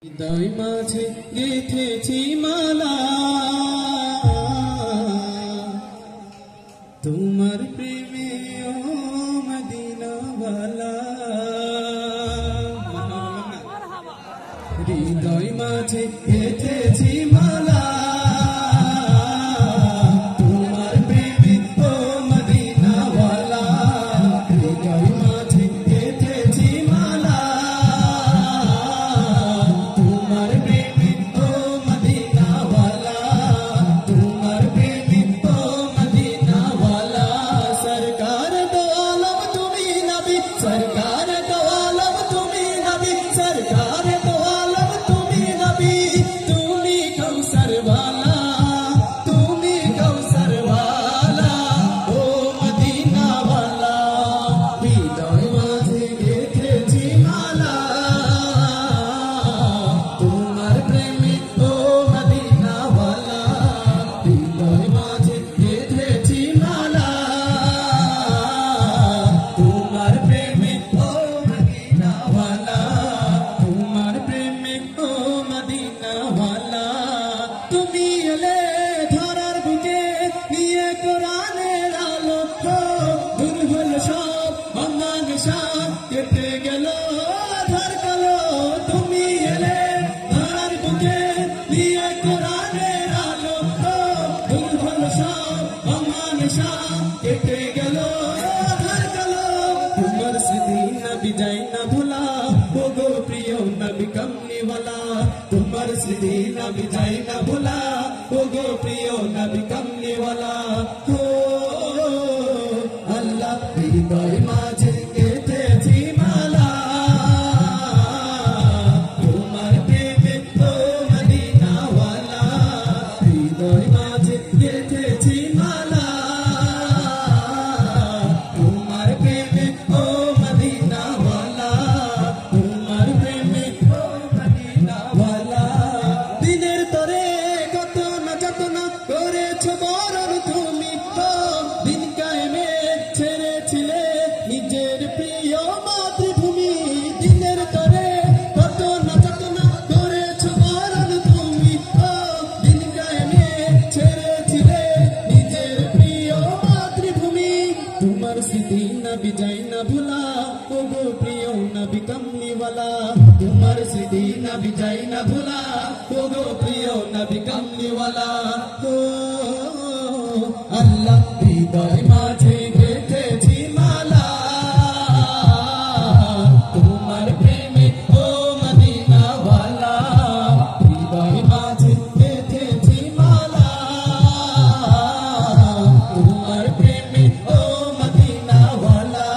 হৃদয় মাঝে গেঁথেছি মালা তোমার প্রেমে ও মদিনাওয়ালা। হৃদয় মাঝে গেঁথেছি মালা তোমার প্রেমে ও মদিনাওয়ালা। হৃদয় মাঝে গেঁথেছি মালা তোমার প্রেমে ও মদিনাওয়ালা। তোমার প্রেমে ও মদিনাওয়ালা। সরকার দো আলম তুমি নবী, সরকার দো আলম তুমি নবী, সরকার দো আলম তুমি নবী। তুমি কৌসর वाला, তুমি কৌসর वाला ও মদিনাওয়ালা। হৃদয় মাঝে গেঁথেছি মালা তোমার প্রেমে ও মদিনাওয়ালা। হৃদয় মাঝে গেঁথেছি মালা তোমার প্রেমে ও মদিনাওয়ালা। তোমার প্রেমে ও মদিনাওয়ালা। তুমি এলে ধরার বুকে নিয়ে কোরআনের আলো, দূর হলো সব অঙ্গান সব কেটে গেল আধার কালো। তুমি এলে ধরার বুকে নিয়ে কোরআনের আলো, দূর হলো সব অঙ্গান সব কেটে গেল আধার কালো। তোমার স্মৃতি নবী যায় না ভোলা, ও গো প্রিয় নবী কমলিওয়ালা। তোমার স্মৃতি নবী যায় না ভোলা, ও গো প্রিয় নবী কমলিওয়ালা। ও আল্লাহ হৃদয় মাঝে গেঁথেছি মালা তোমার প্রেমে ও মদিনাওয়ালা। হৃদয় মাঝে গেঁথেছি মালা তোমার প্রেমে ও মদিনাওয়ালা। তোমার প্রেমে ও মদিনাওয়ালা। দিনের তরে কত না যাতনা করেছো বরণ তুমি, দিন কায়েমে ছেড়েছিলে নিজের প্রিয় মাতৃভূমি। দিনের তরে কত না যাতনা করেছো বরণ তুমি, দিন কায়েমে ছেড়েছিলে নিজের প্রিয় মাতৃভূমি। তোমার স্মৃতি নবী যায় না ভোলা, ও গো প্রিয় নবী কমলিওয়ালা। তোমার স্মৃতি নবী যায় না ভোলা, ও গো প্রিয় নবী কমলিওয়ালা। ও আল্লাহ হৃদয় মাঝে গেঁথেছি মালা তোমার প্রেমে ও মদিনাওয়ালা। হৃদয় মাঝে গেঁথেছি মালা তোমার প্রেমে ও মদিনাওয়ালা।